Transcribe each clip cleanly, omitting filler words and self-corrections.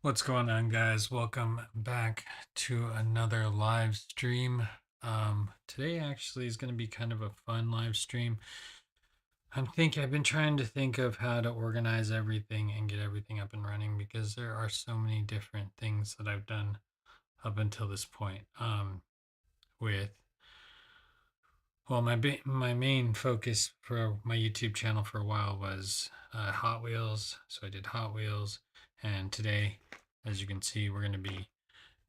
What's going on, guys? Welcome back to another live stream. Today actually is going to be kind of a fun live stream. I've been trying to think of how to organize everything and get everything up and running because there are so many different things that I've done up until this point. With my main focus for my YouTube channel for a while was Hot Wheels. So I did Hot Wheels, and today, as you can see, we're going to be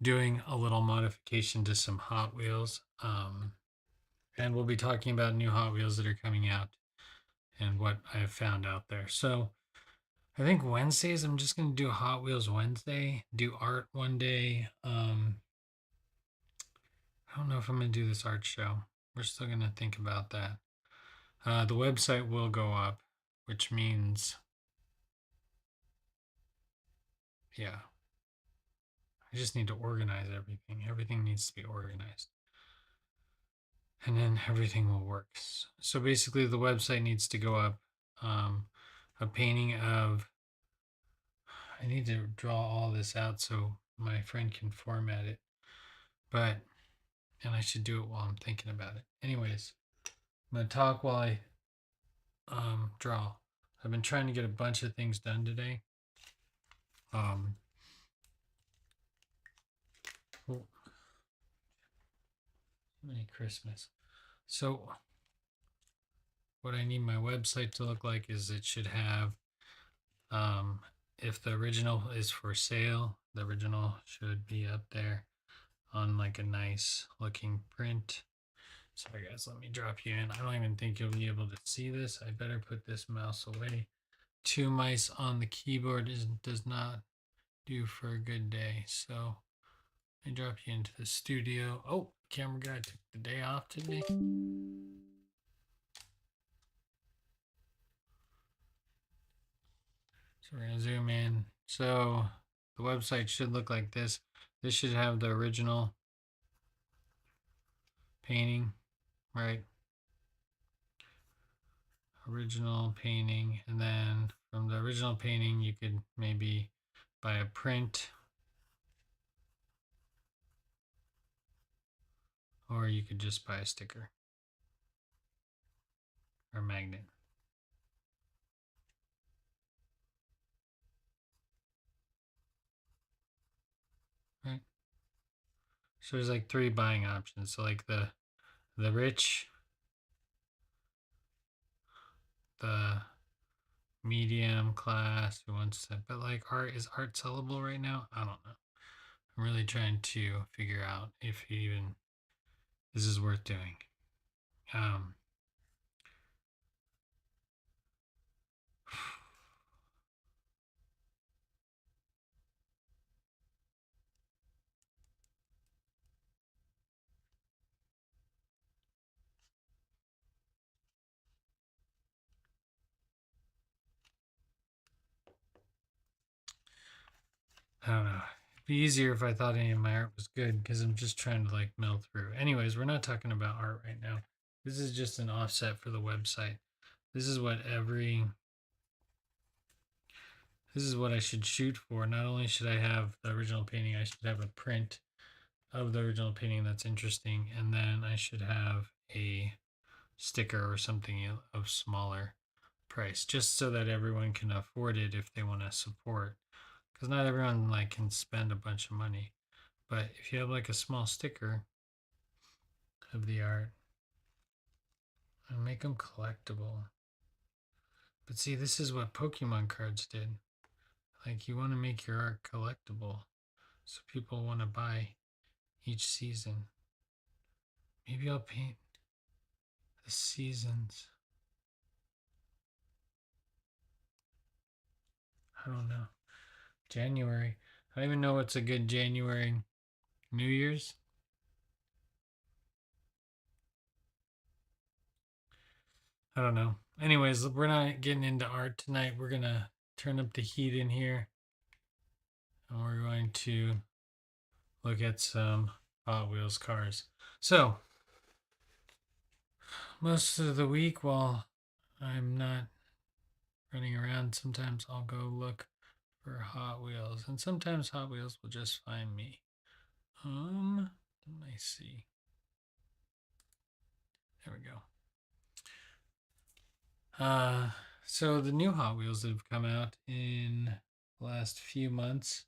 doing a little modification to some Hot Wheels. And we'll be talking about new Hot Wheels that are coming out and what I've found out there. So I think Wednesdays, I'm just going to do a Hot Wheels Wednesday, do art one day. I don't know if I'm going to do this art show. We're still going to think about that. The website will go up, which means, yeah, I just need to organize everything. Everything needs to be organized. And then everything will work. So basically, the website needs to go up. A painting of, I need to draw all this out so my friend can format it. And I should do it while I'm thinking about it. Anyways, I'm going to talk while I draw. I've been trying to get a bunch of things done today. Um, oh, Merry Christmas. So what I need my website to look like is it should have, if the original is for sale, the original should be up there on like a nice looking print. Sorry guys, let me drop you in. I don't even think you'll be able to see this. I better put this mouse away. Two mice on the keyboard does not do for a good day. So I drop you into the studio. Oh, camera guy took the day off today. So we're gonna zoom in. So the website should look like this. This should have the original painting, right? Original painting, and then from the original painting you could maybe buy a print, or you could just buy a sticker or a magnet. Right? So there's like three buying options. So like the rich, the medium class who wants to, but like art sellable right now? I don't know. I'm really trying to figure out if even this is worth doing. Um, I don't know. It'd be easier if I thought any of my art was good because I'm just trying to like mill through. Anyways, we're not talking about art right now. This is just an offset for the website. This is what this is what I should shoot for. Not only should I have the original painting, I should have a print of the original painting that's interesting, and then I should have a sticker or something of smaller price, just so that everyone can afford it if they want to support. Because not everyone like can spend a bunch of money, but if you have like a small sticker of the art and make them collectible. But see, this is what Pokemon cards did. Like you want to make your art collectible, so people want to buy each season. Maybe I'll paint the seasons. I don't know. January. I don't even know what's a good January. New Year's? I don't know. Anyways, we're not getting into art tonight. We're going to turn up the heat in here. And we're going to look at some Hot Wheels cars. So, most of the week while I'm not running around, sometimes I'll go look for Hot Wheels, and sometimes Hot Wheels will just find me. Let me see. There we go. So the new Hot Wheels that have come out in the last few months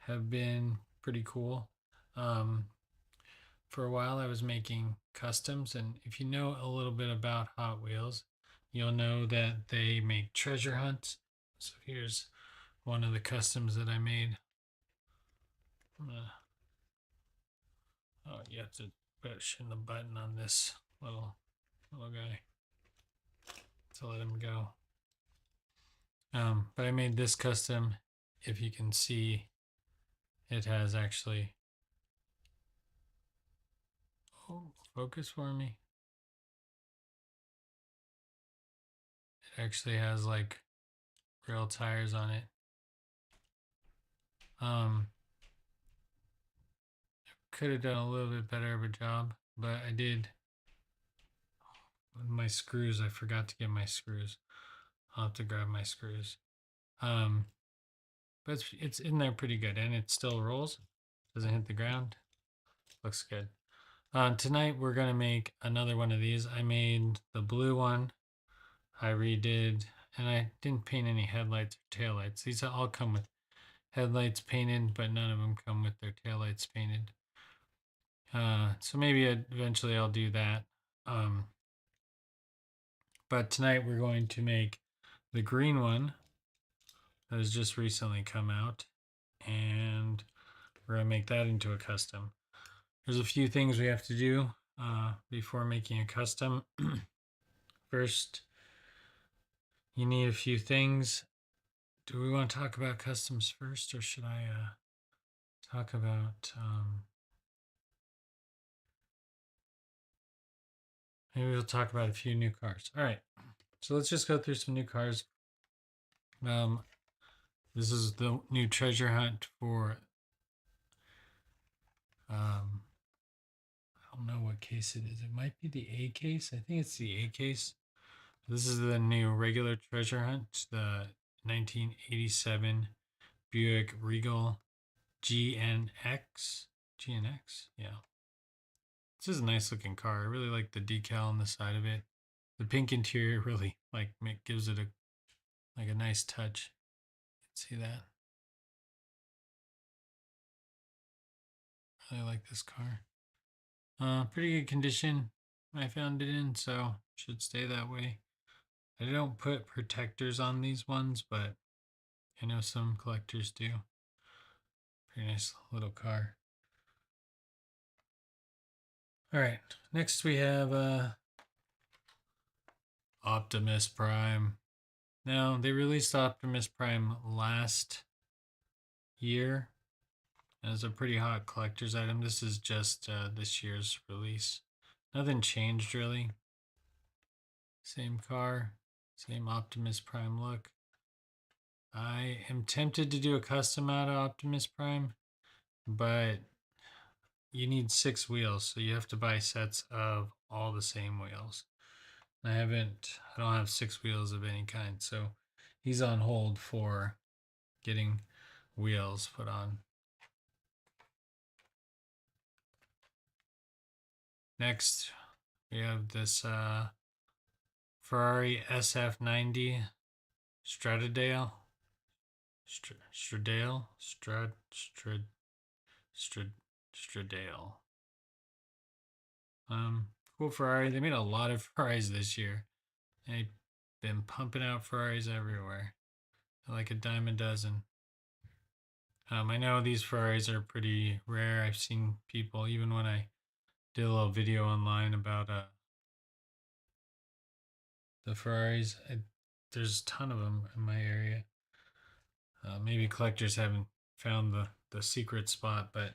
have been pretty cool. Um, for a while, I was making customs, and if you know a little bit about Hot Wheels, you'll know that they make treasure hunts. So here's one of the customs that I made. Oh, you have to push in the button on this little guy to let him go. But I made this custom. If you can see, it has actually. Oh, focus for me. It actually has like real tires on it. Could have done a little bit better of a job, but I did. With my screws, I forgot to get my screws. I'll have to grab my screws. But it's in there pretty good, and it still rolls. Doesn't hit the ground. Looks good. Tonight we're gonna make another one of these. I made the blue one. I redid, and I didn't paint any headlights or taillights. These all come with headlights painted, but none of them come with their taillights painted. So maybe eventually I'll do that. But tonight we're going to make the green one that has just recently come out, and we're going to make that into a custom. There's a few things we have to do before making a custom. First, you need a few things. Do we want to talk about customs first, or should I talk about maybe we'll talk about a few new cars. All right, so let's just go through some new cars. This is the new treasure hunt for I don't know what case it is. It might be the A case. I think it's the A case. This is the new regular treasure hunt, the 1987 Buick Regal GNX. GNX? Yeah. This is a nice looking car. I really like the decal on the side of it. The pink interior really gives it a nice touch. See that? I really like this car. Pretty good condition I found it in, so should stay that way. I don't put protectors on these ones, but I know some collectors do. Pretty nice little car. All right, next we have Optimus Prime. Now, they released Optimus Prime last year as a pretty hot collector's item. This is just this year's release. Nothing changed really. Same car, same Optimus Prime look. I am tempted to do a custom out of Optimus Prime, but you need 6 wheels, so you have to buy sets of all the same wheels. I don't have 6 wheels of any kind, so he's on hold for getting wheels put on. Next, we have this Ferrari SF90 Stradale. Stradale. Cool Ferrari. They made a lot of Ferraris this year. They've been pumping out Ferraris everywhere. Like a dime a dozen. I know these Ferraris are pretty rare. I've seen people, even when I did a little video online about the Ferraris, there's a ton of them in my area. Maybe collectors haven't found the secret spot, but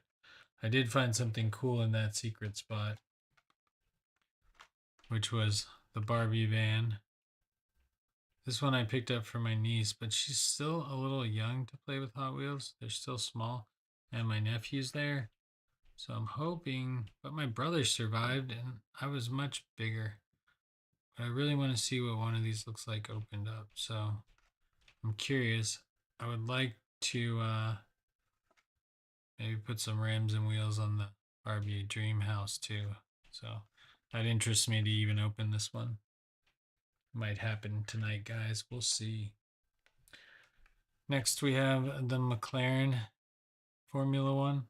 I did find something cool in that secret spot, which was the Barbie van. This one I picked up for my niece, but she's still a little young to play with Hot Wheels. They're still small, and my nephew's there. So I'm hoping, but my brother survived, and I was much bigger. But I really want to see what one of these looks like opened up. So I'm curious. I would like to maybe put some rims and wheels on the Barbie Dream House too. So that interests me to even open this one. Might happen tonight, guys. We'll see. Next, we have the McLaren Formula One.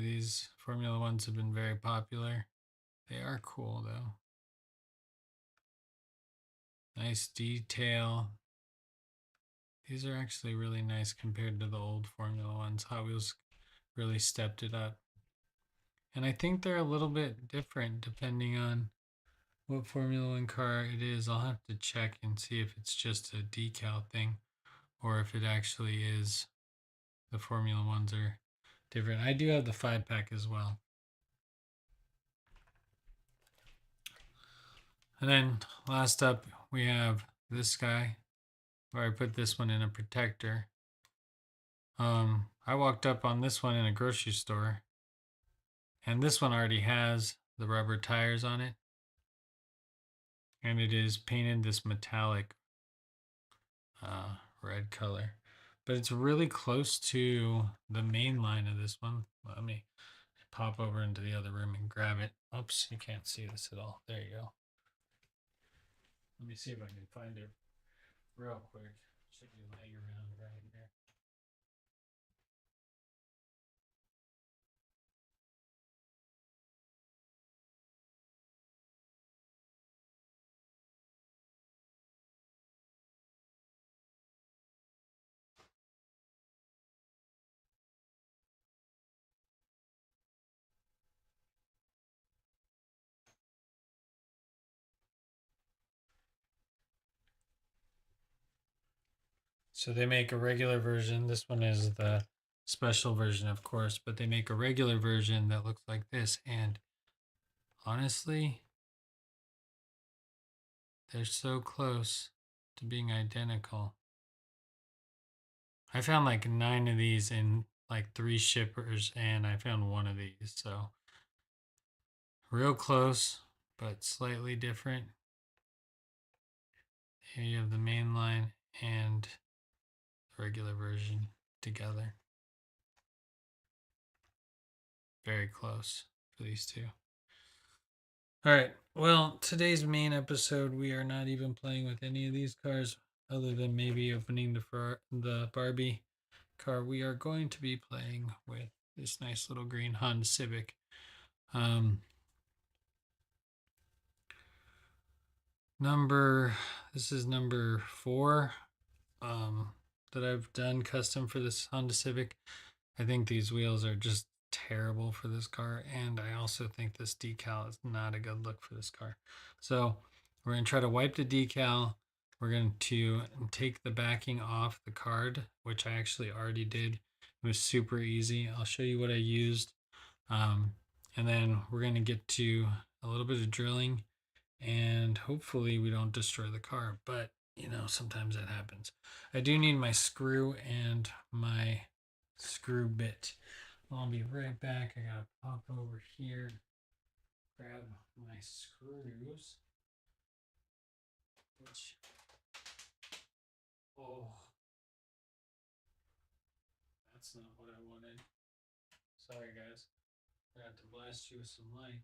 These Formula Ones have been very popular. They are cool, though. Nice detail. These are actually really nice compared to the old Formula Ones. Hot Wheels really stepped it up. And I think they're a little bit different depending on what Formula One car it is. I'll have to check and see if it's just a decal thing or if it actually is the Formula Ones are different. I do have the 5-pack as well. And then last up, we have this guy where I put this one in a protector. I walked up on this one in a grocery store, and this one already has the rubber tires on it, and it is painted this metallic red color, but it's really close to the main line of this one. Let me pop over into the other room and grab it. Oops, you can't see this at all. There you go. Let me see if I can find it real quick. Should be laying around right here. So they make a regular version. This one is the special version, of course, but they make a regular version that looks like this. And honestly, they're so close to being identical. I found like 9 of these in like 3 shippers, and I found 1 of these. So real close, but slightly different. Here you have the main line and the regular version together. Very close for these two. All right. Well, today's main episode, we are not even playing with any of these cars other than maybe opening the Barbie car. We are going to be playing with this nice little green Honda Civic. This is number 4 that I've done custom for this Honda Civic. I think these wheels are just terrible for this car, and I also think this decal is not a good look for this car. So we're going to try to wipe the decal. We're going to take the backing off the card, which I actually already did. It was super easy. I'll show you what I used. And then we're going to get to a little bit of drilling, and hopefully we don't destroy the car, but you know, sometimes that happens. I do need my screw and my screw bit. I'll be right back. I gotta pop over here, grab my screws. Which, oh, that's not what I wanted. Sorry, guys. I have to blast you with some light.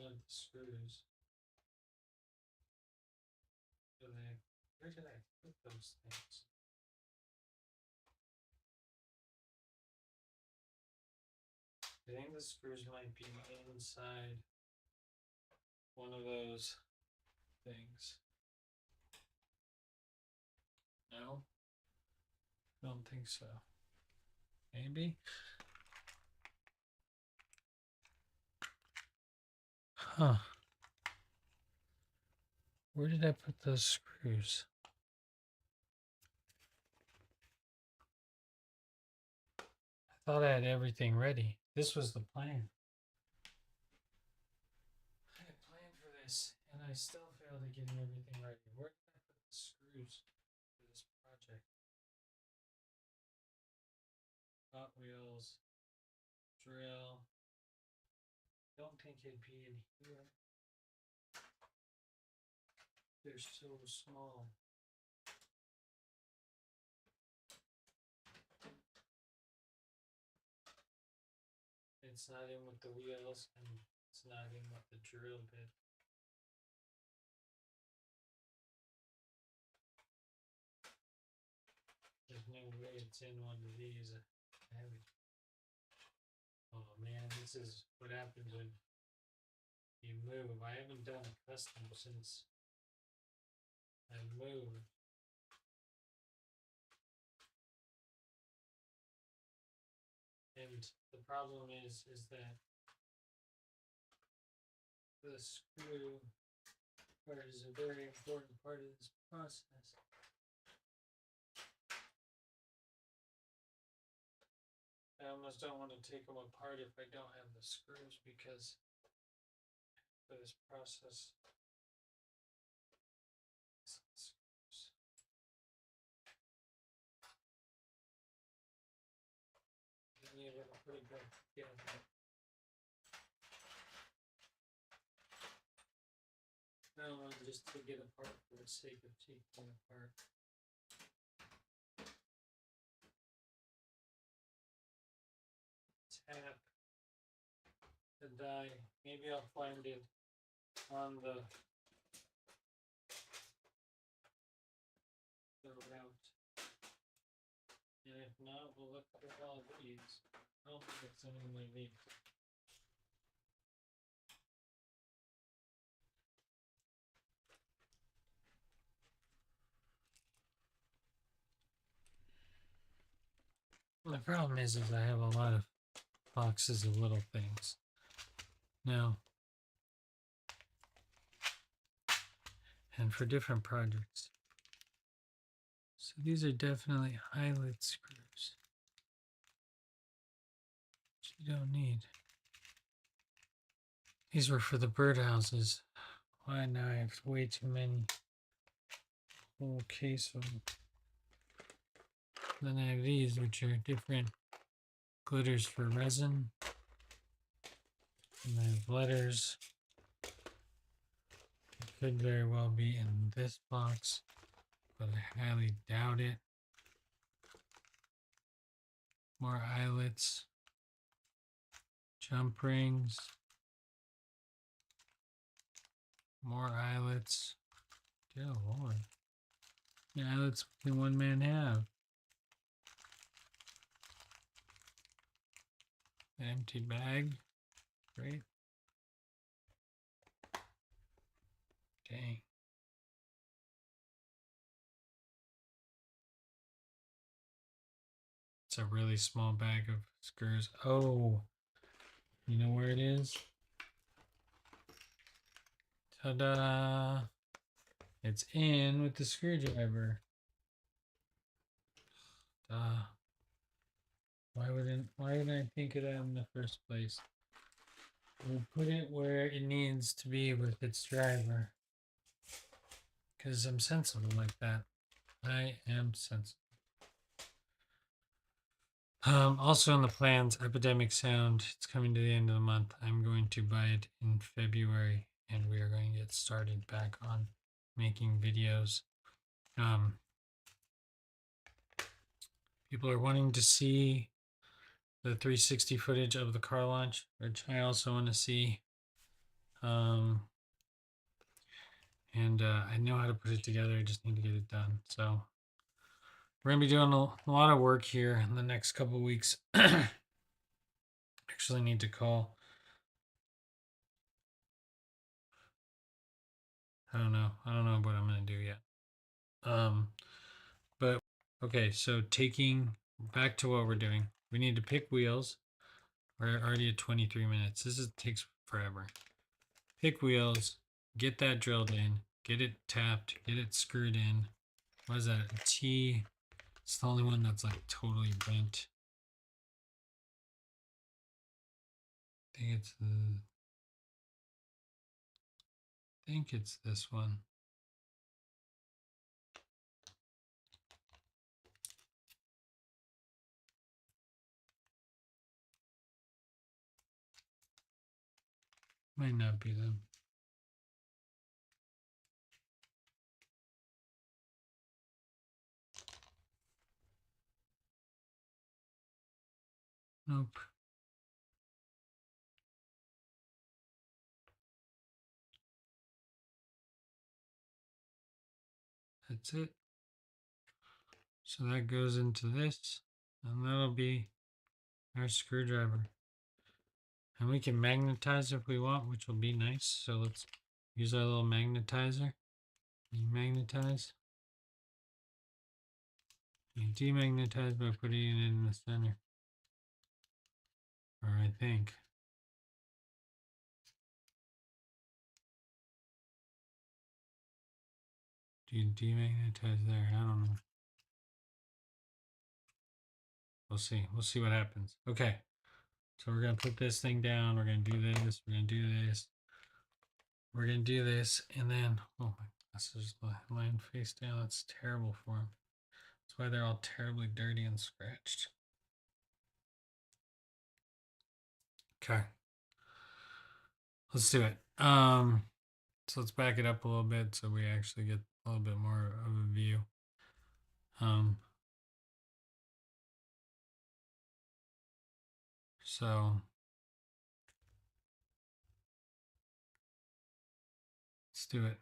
I love the screws. Where did I put those things? I think the screws might be inside one of those things. No? Don't think so. Maybe? Huh. Where did I put those screws? I thought I had everything ready. This was the plan. I had planned for this, and I still failed at getting everything ready. Where did I put the screws for this project? Hot Wheels, drill. don't think it'd be in here. They're so small. It's not in with the wheels, and it's not in with the drill bit. There's no way it's in one of these. Oh man, this is what happens when you move. I haven't done a custom since I moved. And the problem is that the screw part is a very important part of this process. I almost don't want to take them apart if I don't have the screws, because for this process, screws. You need to put it back together. I don't want just to get apart for the sake of taking apart. Tap the die. Maybe I'll find it on the route. And if not, we'll look at all these. I don't think it's any one of these. The problem is I have a lot of boxes of little things. Now, and for different projects. So these are definitely eyelet screws, which you don't need. These were for the birdhouses. Why now I have way too many. Whole case of them. Then I have these, which are different glitters for resin. And I have letters. It could very well be in this box, but I highly doubt it. More eyelets. Jump rings. More eyelets. Dear Lord. The eyelets can one man have. An empty bag. Great. Dang. It's a really small bag of screws. Oh, you know where it is? Ta-da! It's in with the screwdriver. Why didn't I think of that in the first place? We'll put it where it needs to be with its driver. Because I'm sensible like that. I am sensible. Also in the plans, Epidemic Sound. It's coming to the end of the month. I'm going to buy it in February, and we are going to get started back on making videos. People are wanting to see the 360 footage of the car launch, which I also want to see. And I know how to put it together. I just need to get it done. So we're going to be doing a lot of work here in the next couple of weeks. Actually need to call. I don't know what I'm going to do yet. But okay, so taking back to what we're doing. We need to pick wheels. We're already at 23 minutes. Takes forever. Pick wheels, get that drilled in, get it tapped, get it screwed in. What is that? A T. It's the only one that's like totally bent. I think it's this one. Might not be them. Nope. That's it. So that goes into this, and that'll be our screwdriver. And we can magnetize if we want, which will be nice. So let's use our little magnetizer. You magnetize. You demagnetize by putting it in the center. Or I think. Do you demagnetize there? I don't know. We'll see. We'll see what happens. Okay. So we're going to put this thing down. We're going to do this. We're going to do this. We're going to do this. And then, oh, my glasses lying face down. That's terrible for them. That's why they're all terribly dirty and scratched. Okay. Let's do it. So let's back it up a little bit so we actually get a little bit more of a view. So let's do it.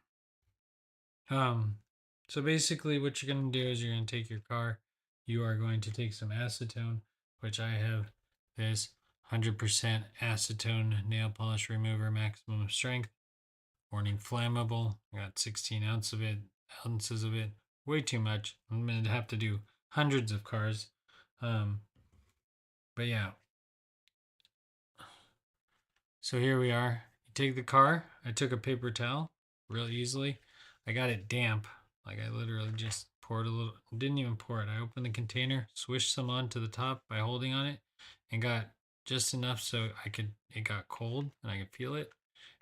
So basically what you're going to do is you're going to take your car. You are going to take some acetone, which I have this 100% acetone nail polish remover, maximum strength. Warning flammable. I got 16 ounces of it. Way too much. I'm going to have to do hundreds of cars. But yeah. So here we are. You take the car. I took a paper towel real easily. I got it damp. Like I literally just poured a little, didn't even pour it. I opened the container, swished some onto the top by holding on it, and got just enough so it got cold and I could feel it.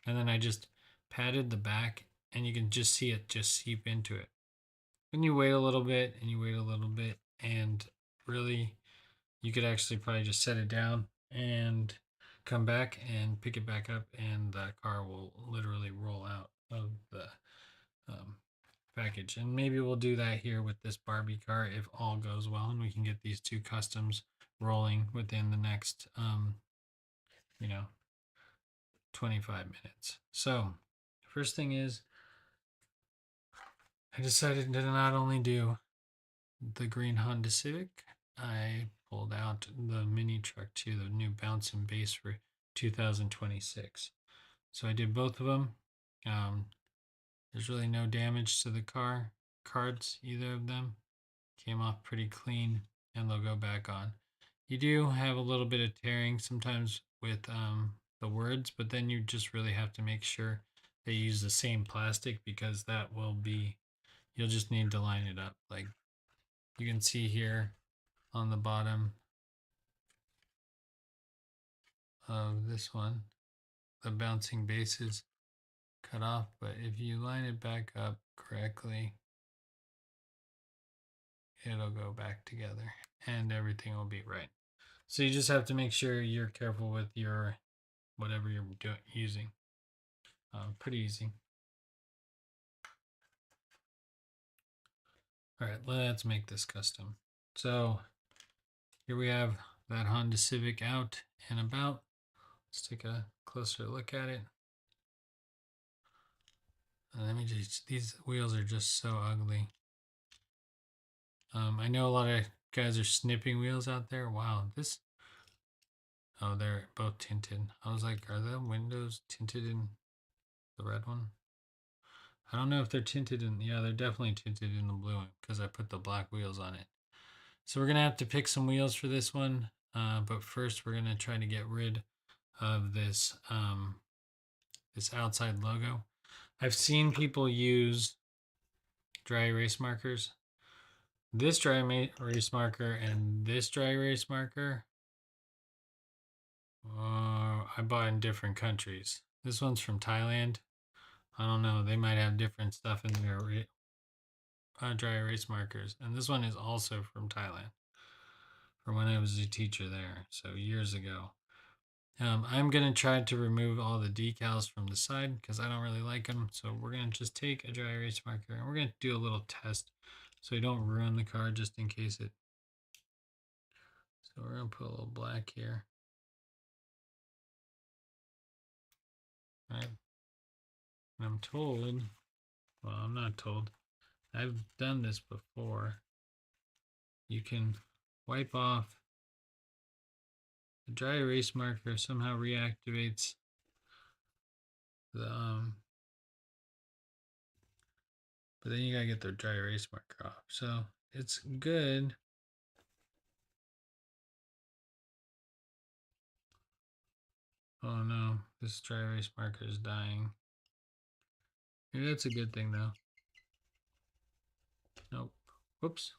And then I just patted the back and you can just see it just seep into it. Then you wait a little bit and you wait a little bit and really you could actually probably just set it down and come back and pick it back up and the car will literally roll out of the package. And maybe we'll do that here with this Barbie car if all goes well and we can get these two customs rolling within the next 25 minutes. So first thing is I decided to not only do the green Honda Civic, I pulled out the mini truck too, the new bounce and base for 2026. So I did both of them. There's really no damage to the cards, either of them. Came off pretty clean and they'll go back on. You do have a little bit of tearing sometimes with the words, but then you just really have to make sure they use the same plastic because that will be, you'll just need to line it up. Like you can see here on the bottom of this one, the bouncing base is cut off, but if you line it back up correctly, it'll go back together and everything will be right. So you just have to make sure you're careful with your whatever you're using. Pretty easy. All right, let's make this custom. So here we have that Honda Civic out and about. Let's take a closer look at it. Let me just, these wheels are just so ugly. I know a lot of guys are snipping wheels out there. Wow, this, oh, they're both tinted. I was like, are the windows tinted in the red one? I don't know if they're tinted in, yeah, they're definitely tinted in the blue one because I put the black wheels on it. So we're going to have to pick some wheels for this one. But first we're going to try to get rid of this, this outside logo. I've seen people use dry erase markers. This dry erase marker and this dry erase marker, I bought in different countries. This one's from Thailand. I don't know. They might have different stuff in their dry erase markers. And this one is also from Thailand from when I was a teacher there. So years ago. I'm going to try to remove all the decals from the side because I don't really like them. So we're going to just take a dry erase marker and we're going to do a little test so we don't ruin the car just in case it. So we're going to put a little black here. Right. And I'm told, well, I'm not told, I've done this before. You can wipe off the dry erase marker, somehow reactivates the but then you gotta get the dry erase marker off. So it's good. Oh no, this dry erase marker is dying. Maybe that's a good thing though. Nope. Whoops.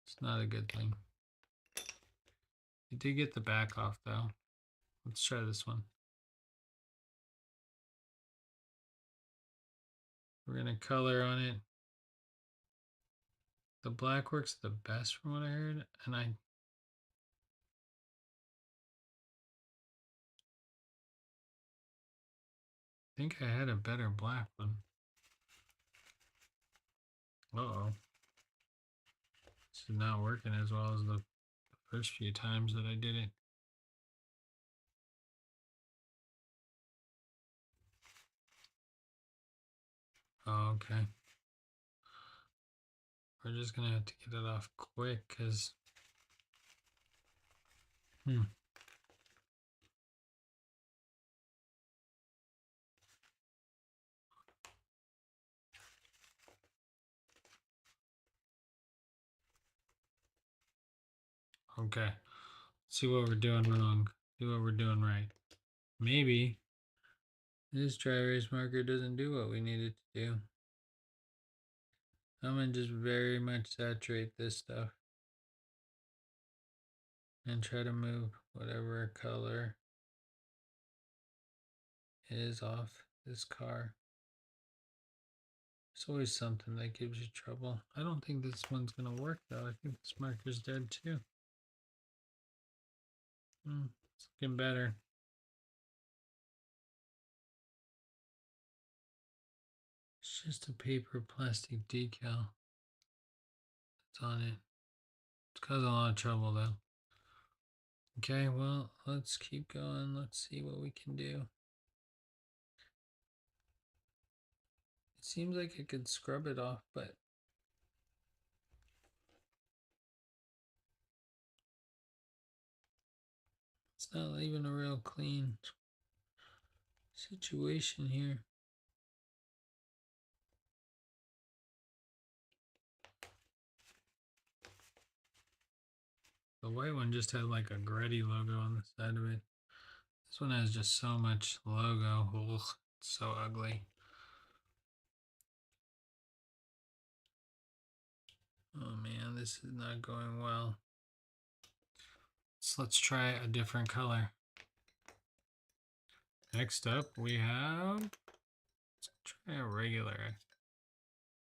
It's not a good thing. You did get the back off though. Let's try this one. We're gonna color on it. The black works the best from what I heard, and I think I had a better black one. Uh-oh. This is not working as well as the first few times that I did it. Oh, okay. We're just gonna have to get it off quick because okay. See what we're doing wrong. See what we're doing right. Maybe this dry erase marker doesn't do what we need it to do. I'm gonna just very much saturate this stuff and try to move whatever color is off this car. There's always something that gives you trouble. I don't think this one's gonna work though. I think this marker's dead too. It's looking better. It's just a paper plastic decal that's on it. It's causing a lot of trouble though. Okay, well, let's keep going. Let's see what we can do. It seems like I could scrub it off, but it's not even a real clean situation here. The white one just had like a Gretty logo on the side of it. This one has just so much logo. Ugh, it's so ugly. Oh man, this is not going well. So let's try a different color. Next up, we have, let's try a regular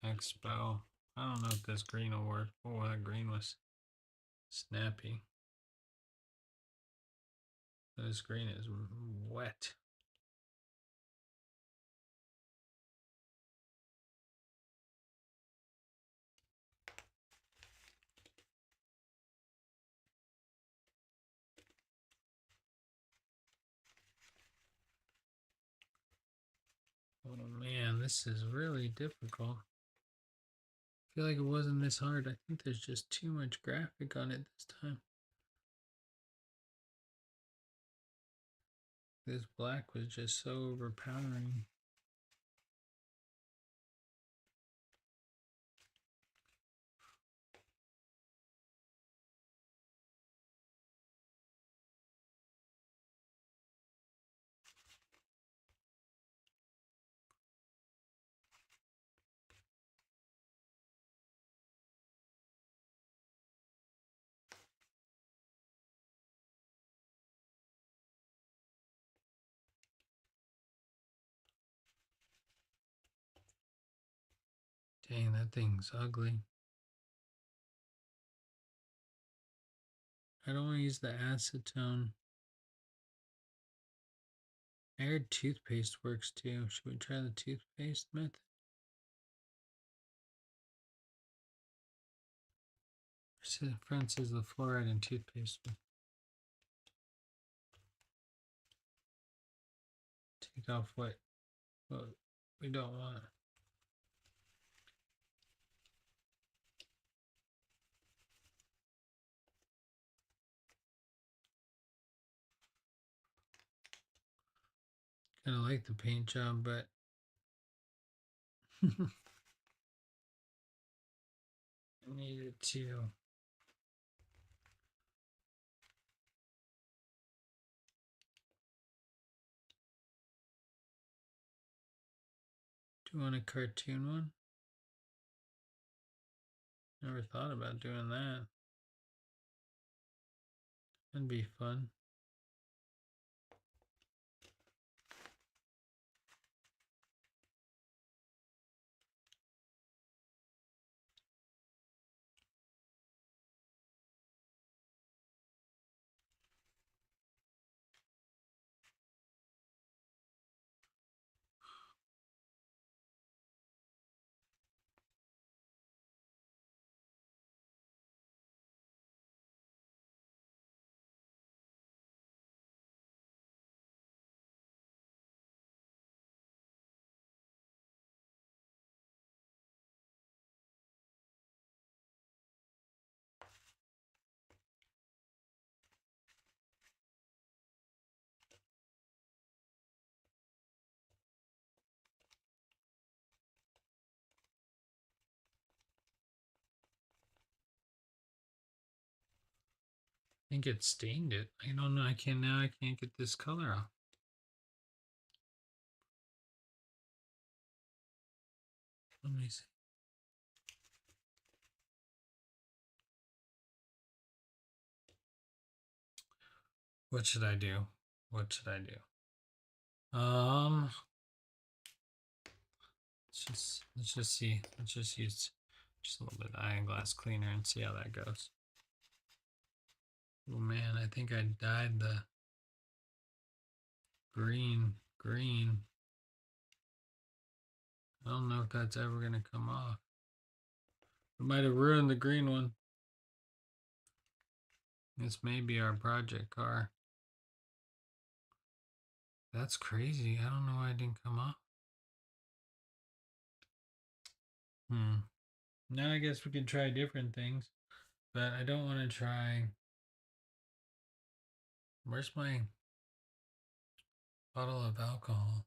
Expo. I don't know if this green will work. Oh, that green was snappy. This green is wet. Oh man, this is really difficult. I feel like it wasn't this hard. I think there's just too much graphic on it this time. This black was just so overpowering. Dang, that thing's ugly. I don't want to use the acetone. I heard toothpaste works too. Should we try the toothpaste method? Friend says the fluoride in toothpaste will take off what we don't want. Kind of like the paint job, but I needed to. Do you want a cartoon one? Never thought about doing that. That'd be fun. I think it stained it. I don't know. I can't get this color off. Let me see. What should I do? What should I do? Let's just see. Let's just use just a little bit of iron glass cleaner and see how that goes. Oh man, I think I dyed the green. I don't know if that's ever gonna come off. It might have ruined the green one. This may be our project car. That's crazy. I don't know why it didn't come off. Now I guess we can try different things, but I don't want to try. Where's my bottle of alcohol?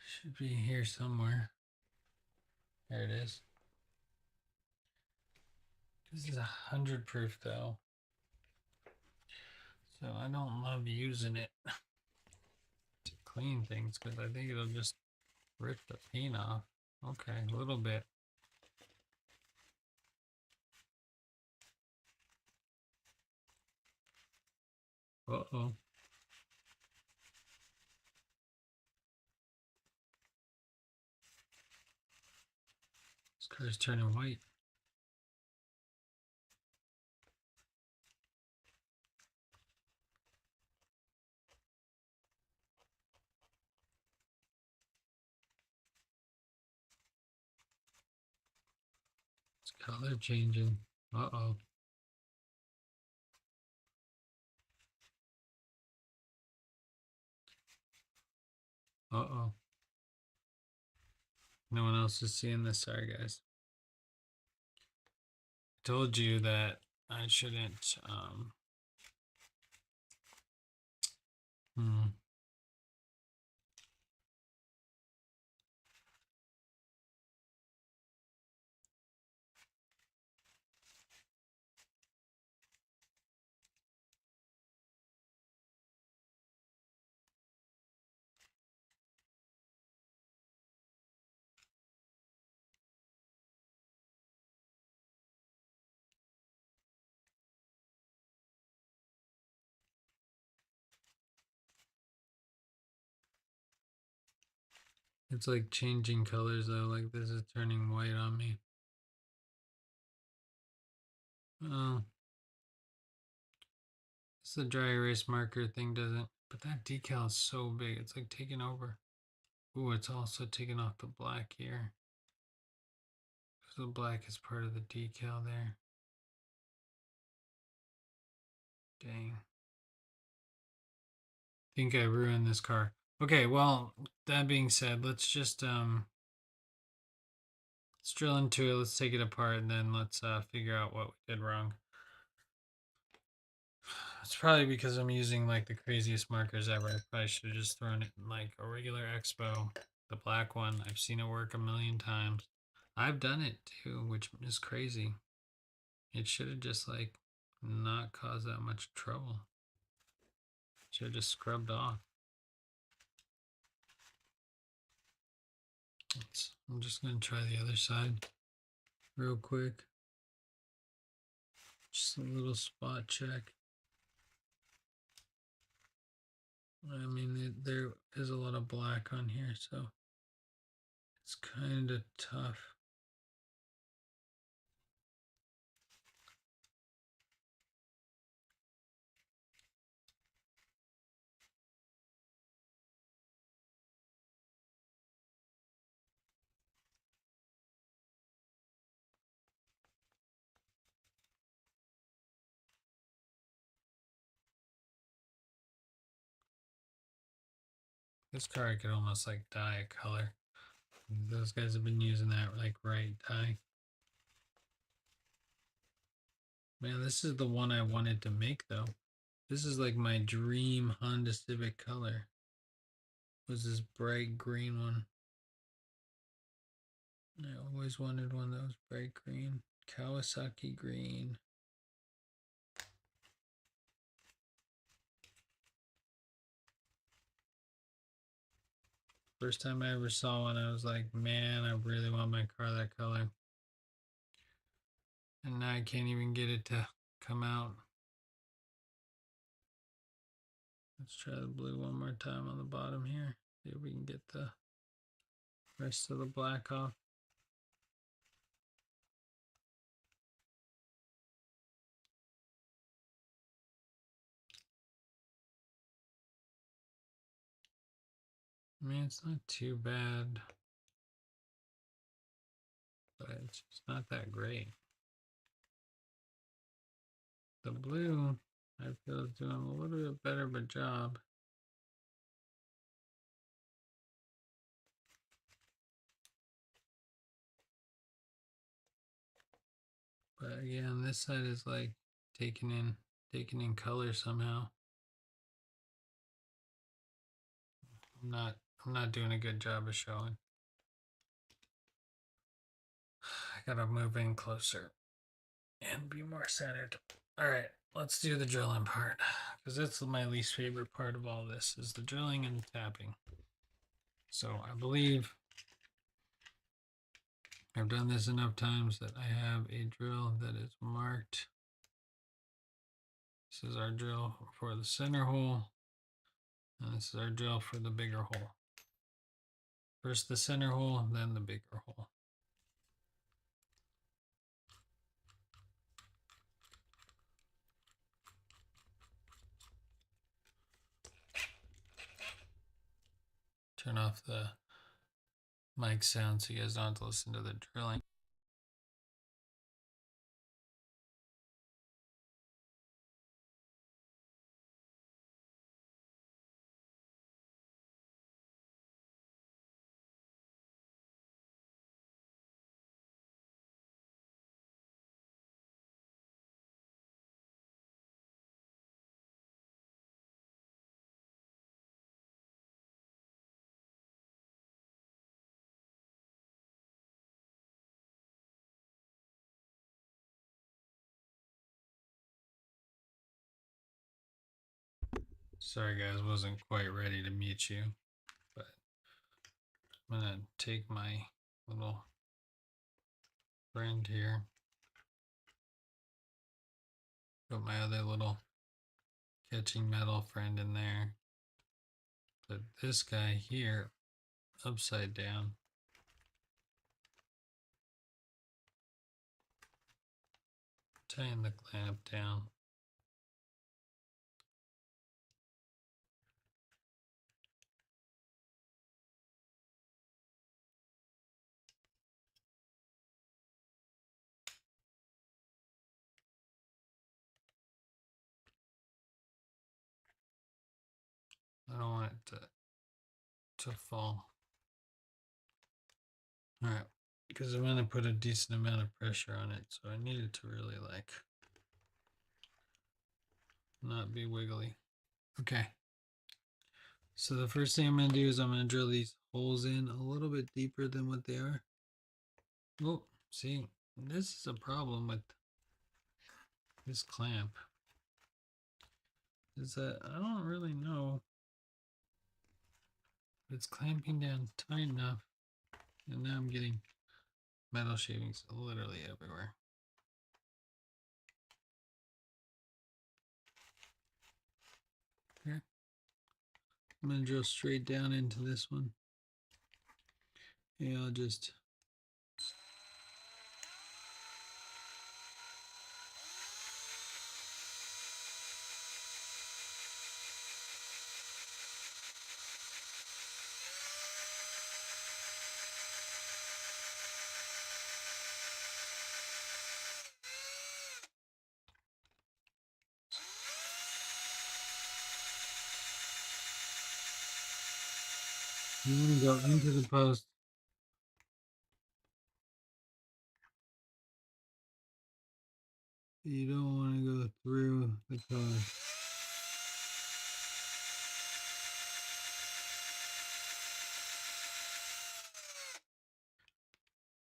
Should be here somewhere. There it is. This is 100 proof though, so I don't love using it to clean things because I think it'll just rip the paint off. Okay, a little bit. Uh-oh. This car's turning white. It's color changing. Uh-oh. Uh-oh. No one else is seeing this. Sorry, guys. I told you that I shouldn't, It's like changing colors though, like this is turning white on me. Oh, it's the dry erase marker thing doesn't But that decal is so big, it's like taking over. Ooh, it's also taking off the black here. So the black is part of the decal there. Dang. Think I ruined this car. Okay, well, that being said, let's just let's drill into it, let's take it apart, and then let's figure out what we did wrong. It's probably because I'm using like the craziest markers ever. I probably should have just thrown it in like a regular Expo, the black one. I've seen it work a million times. I've done it too, which is crazy. It should have just like not caused that much trouble. Should have just scrubbed off. I'm just going to try the other side real quick. Just a little spot check. I mean, there is a lot of black on here, so it's kind of tough. This car I could almost like dye a color. Those guys have been using that like right dye. Man, this is the one I wanted to make though. This is like my dream Honda Civic color. Was this bright green one. I always wanted one that was bright green. Kawasaki green. First time I ever saw one, I was like, man, I really want my car that color. And now I can't even get it to come out. Let's try the blue one more time on the bottom here. See if we can get the rest of the black off. I mean, it's not too bad, but it's just not that great. The blue, I feel, is doing a little bit better of a job. But again, this side is like taking in color somehow. I'm not doing a good job of showing. I gotta move in closer and be more centered. All right, let's do the drilling part because that's my least favorite part of all this is the drilling and the tapping. So I believe I've done this enough times that I have a drill that is marked. This is our drill for the center hole, and this is our drill for the bigger hole. First the center hole, then the bigger hole. Turn off the mic sound so you guys don't have to listen to the drilling. Sorry guys, wasn't quite ready to meet you, but I'm gonna take my little friend here, put my other little catching metal friend in there, put this guy here upside down. Tighten the clamp down. want it to fall. All right, because I'm gonna put a decent amount of pressure on it, so I need it to really like not be wiggly. Okay. So the first thing I'm gonna do is I'm gonna drill these holes in a little bit deeper than what they are. Oh, see, this is a problem with this clamp. Is that I don't really know if it's clamping down tight enough, and now I'm getting metal shavings literally everywhere. Here, I'm gonna drill straight down into this one. Yeah, I'll just you want to go into the post. You don't want to go through the post.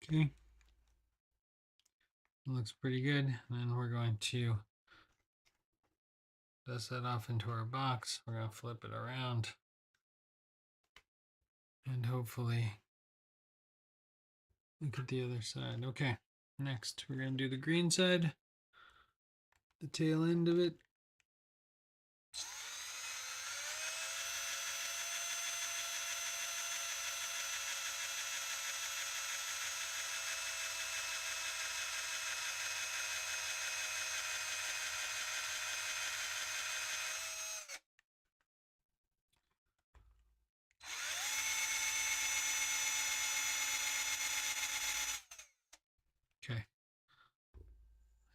Okay. Looks pretty good. And then we're going to dust that off into our box. We're going to flip it around. And hopefully look at the other side. Okay. Next, we're going to do the green side. The tail end of it. Okay.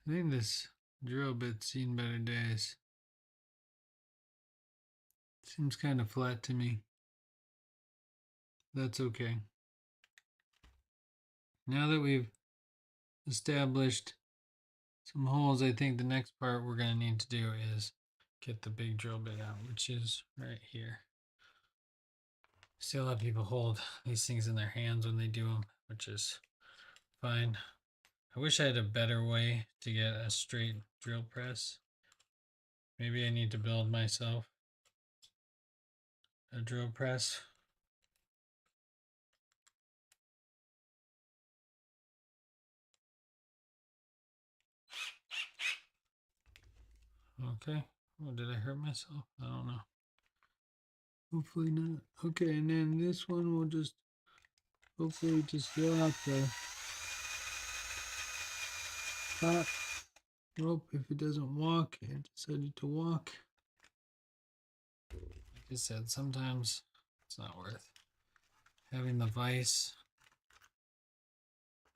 I think this drill bit's seen better days. Seems kind of flat to me. That's okay. Now that we've established some holes, I think the next part we're going to need to do is get the big drill bit out, which is right here. See a lot of people hold these things in their hands when they do them, which is fine. I wish I had a better way to get a straight drill press. Maybe I need to build myself a drill press. Okay. Oh, did I hurt myself? I don't know. Hopefully not. Okay, and then this one will just hopefully just drill out the top rope. If it doesn't walk, it decided to walk. Like I said, sometimes it's not worth having the vise.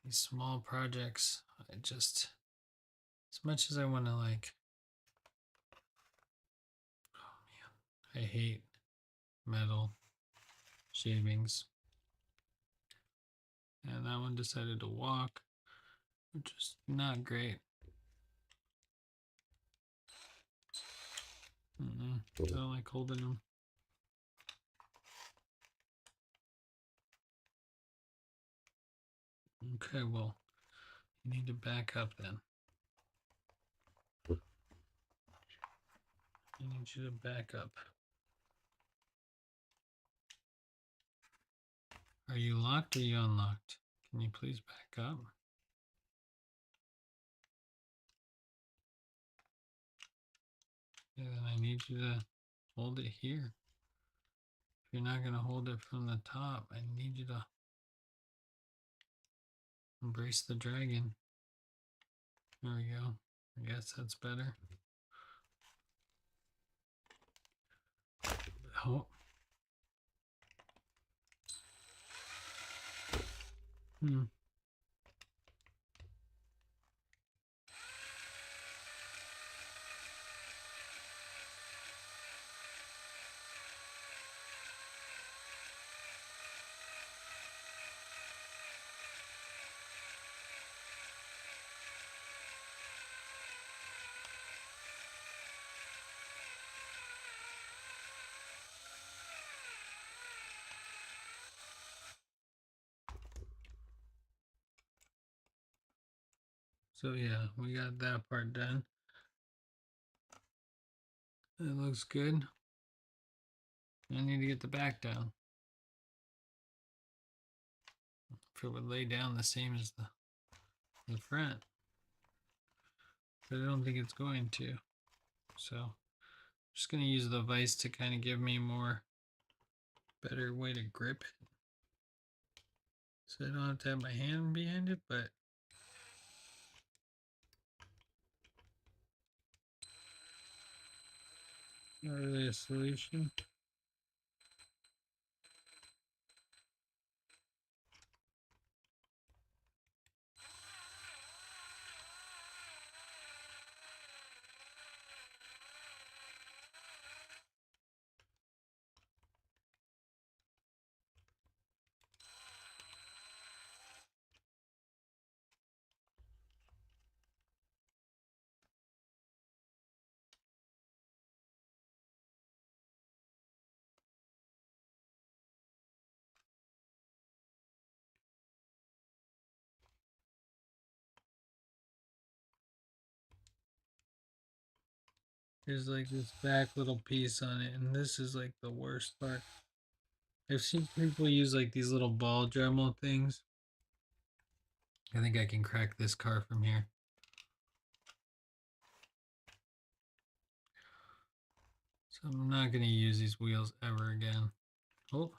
These small projects, I just, as much as I want to like, oh man, I hate metal shavings. And that one decided to walk, which is not great. I don't like holding them. Okay, well, you need to back up then. I need you to back up. Are you locked or are you unlocked? Can you please back up? Yeah, then I need you to hold it here. If you're not going to hold it from the top, I need you to embrace the dragon. There we go. I guess that's better. Oh. So yeah, we got that part done. It looks good. I need to get the back down. If it would lay down the same as the front. But I don't think it's going to. So I'm just going to use the vise to kind of give me more better way to grip it. So I don't have to have my hand behind it, but not really a solution. There's like this back little piece on it, and this is like the worst part. I've seen people use like these little ball Dremel things. I think I can crack this car from here. So I'm not going to use these wheels ever again. Oh,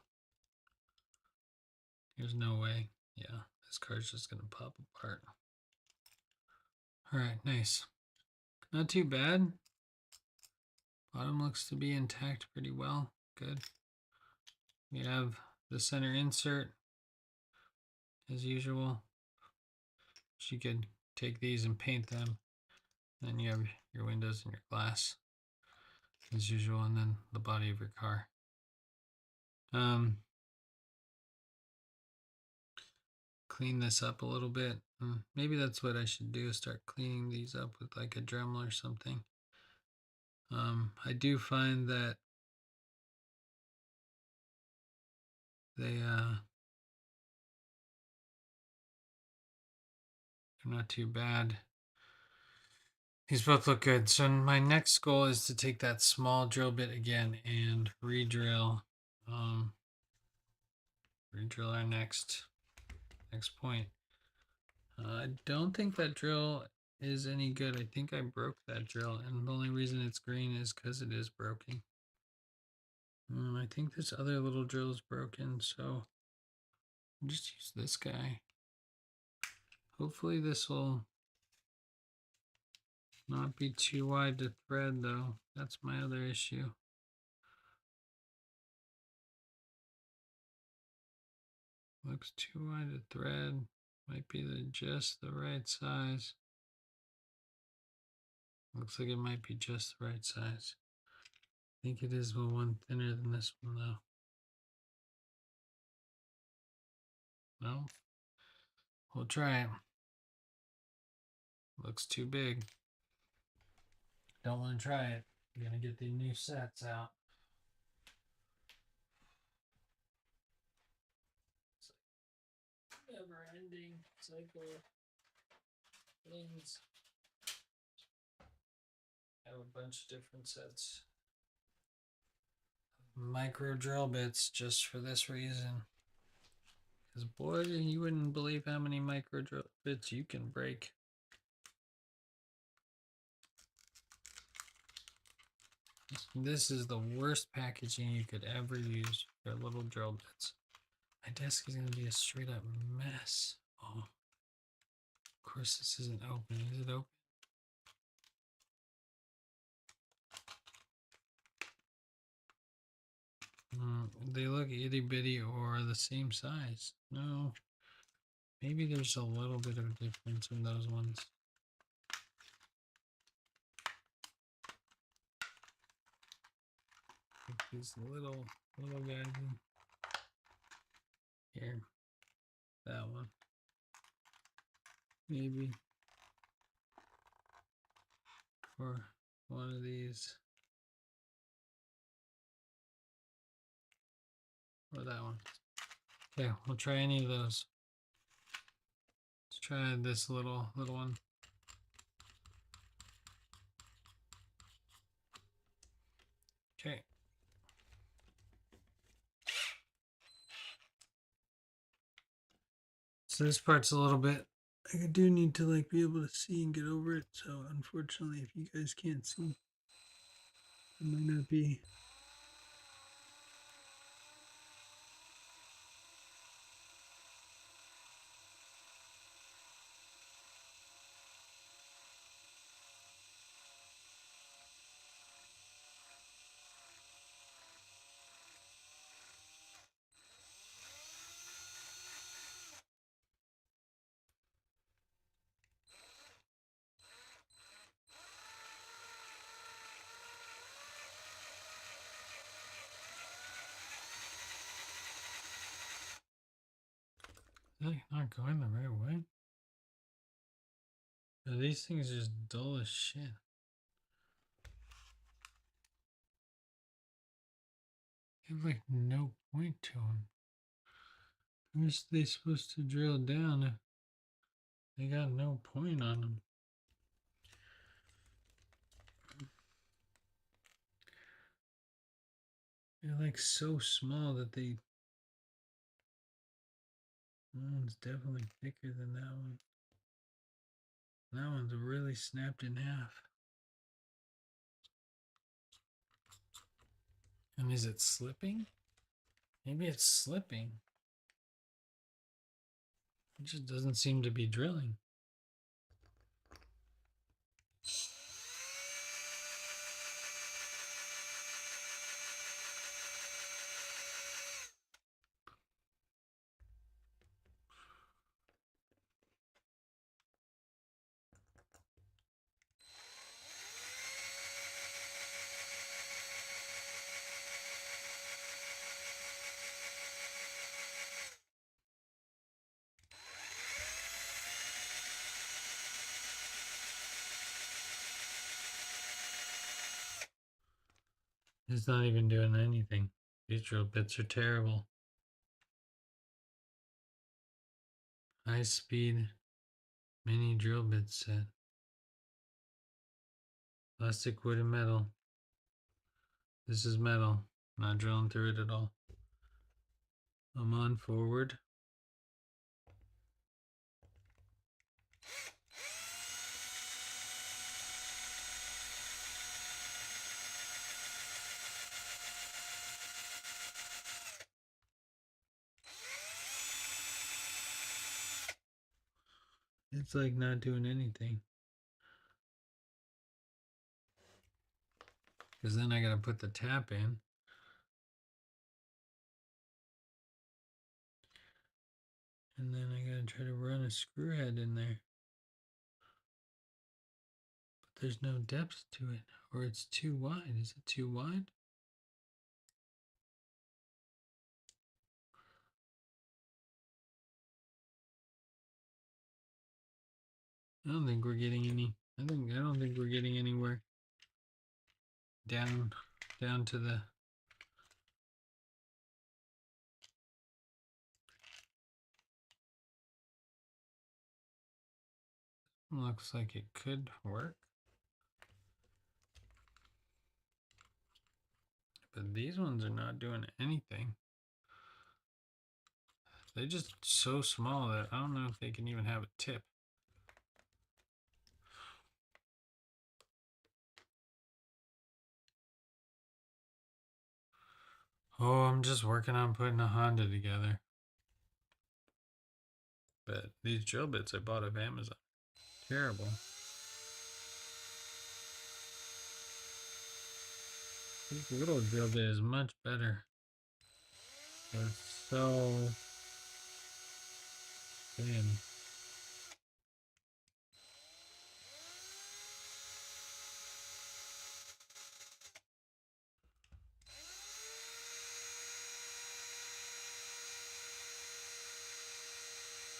there's no way. Yeah, this car's just going to pop apart. All right, nice. Not too bad. Bottom looks to be intact pretty well. Good. We have the center insert as usual. You could take these and paint them. Then you have your windows and your glass as usual, and then the body of your car. Clean this up a little bit. Maybe that's what I should do, start cleaning these up with like a Dremel or something. I do find that they're not too bad. These both look good. So my next goal is to take that small drill bit again and re-drill our next point. I don't think that drill is any good. I think I broke that drill, and the only reason it's green is because it is broken. I think this other little drill is broken, so I'll just use this guy. Hopefully this will not be too wide to thread, though. That's my other issue. Looks too wide to thread. Might be just the right size. Looks like it might be just the right size. I think it is one thinner than this one, though. No? We'll try it. Looks too big. Don't want to try it. I'm going to get the new sets out. It's like never-ending cycle of things. I have a bunch of different sets. Micro drill bits just for this reason. Because boy, you wouldn't believe how many micro drill bits you can break. This is the worst packaging you could ever use for little drill bits. My desk is going to be a straight up mess. Oh, of course this isn't open. Is it open? They look itty bitty or the same size. No, maybe there's a little bit of difference in those ones. Like these little guys in here. That one. Maybe for one of these. Or that one. Okay, we'll try any of those. Let's try this little one. So this part's a little bit, I do need to like be able to see and get over it. So unfortunately, if you guys can't see, it might not be. Is that not going the right way? Are these things just dull as shit? They have like no point to them. Where's they supposed to drill down if they got no point on them? They're like so small that they. That one's definitely thicker than that one. That one's really snapped in half. And is it slipping? Maybe it's slipping. It just doesn't seem to be drilling. It's not even doing anything. These drill bits are terrible. High speed mini drill bit set. Plastic, wood, and metal. This is metal. Not drilling through it at all. I'm on forward. It's like not doing anything. Because then I got to put the tap in. And then I got to try to run a screw head in there. But there's no depth to it. Or it's too wide. Is it too wide? I don't think we're getting any. I don't think we're getting anywhere down to the. Looks like it could work. But these ones are not doing anything. They're just so small that I don't know if they can even have a tip. Oh, I'm just working on putting a Honda together. But these drill bits I bought off Amazon. Terrible. This little drill bit is much better. It's so thin.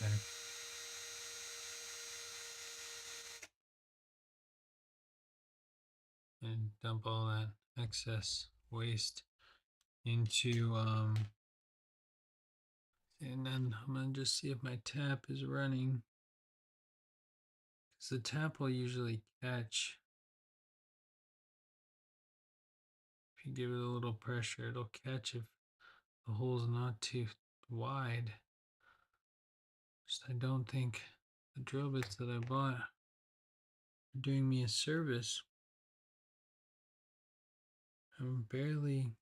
Okay. And dump all that excess waste into and then I'm gonna just see if my tap is running, because the tap will usually catch if you give it a little pressure. It'll catch if the hole's not too wide. Just I don't think the drill bits that I bought are doing me a service. I'm barely.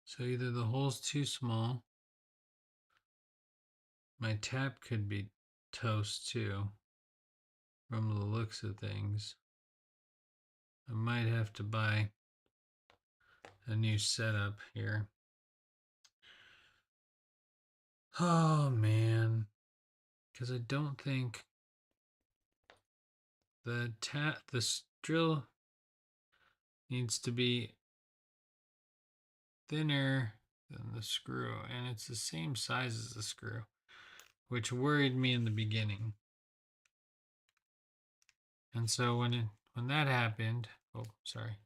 So either the hole's too small, my tap could be toast too, from the looks of things. I might have to buy a new setup here. Oh man, because I don't think the drill needs to be thinner than the screw, and it's the same size as the screw, which worried me in the beginning. And so when that happened, oh sorry,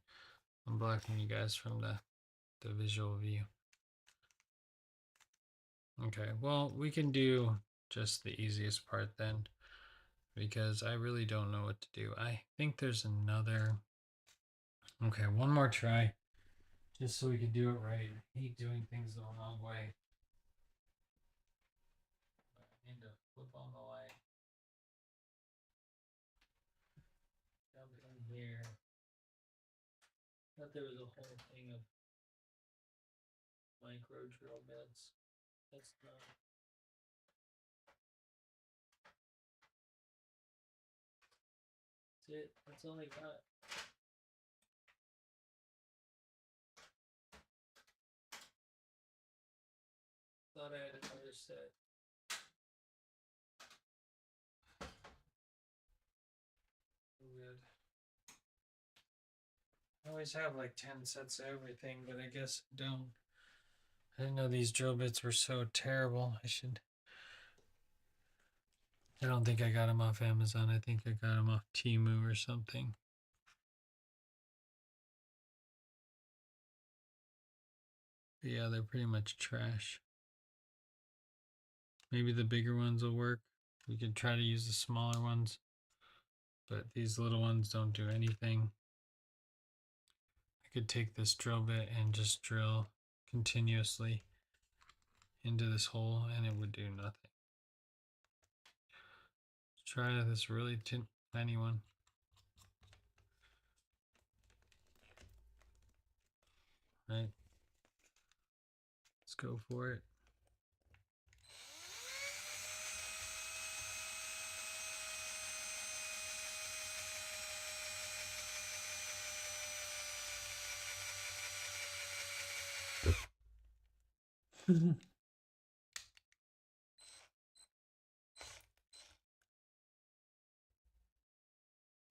I'm blocking you guys from the visual view. Okay, well we can do just the easiest part then, because I really don't know what to do. I think there's another. Okay, one more try, just so we can do it right. I hate doing things the wrong way. I need to flip on the light. Jump in here. Thought there was a whole thing of micro drill bits. That's not. That's it. That's all I got. Thought I had another set. Good. I always have like 10 sets of everything, but I guess I don't. I didn't know these drill bits were so terrible. I don't think I got them off Amazon. I think I got them off Temu or something. But yeah, they're pretty much trash. Maybe the bigger ones will work. We could try to use the smaller ones, but these little ones don't do anything. I could take this drill bit and just drill continuously into this hole and it would do nothing. Let's try this really tiny one. Right. Let's go for it.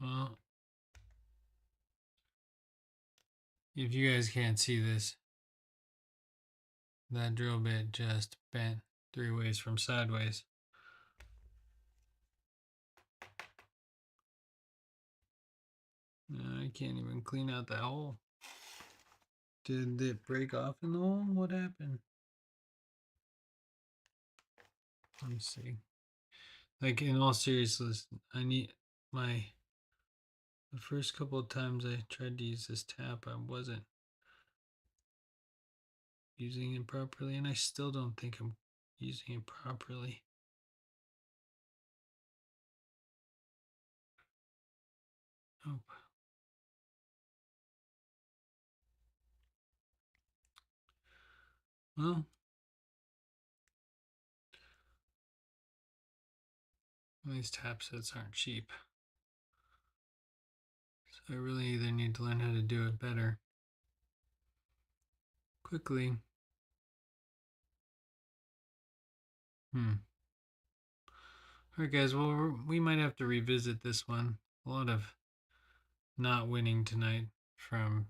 Well, if you guys can't see this, that drill bit just bent 3 ways from sideways. I can't even clean out that hole. Did it break off in the hole? What happened? Let me see. Like, in all seriousness, I need the first couple of times I tried to use this tap, I wasn't using it properly, and I still don't think I'm using it properly. Nope. Well, these tap sets aren't cheap. So I really either need to learn how to do it better quickly. Alright guys, well we might have to revisit this one. A lot of not winning tonight from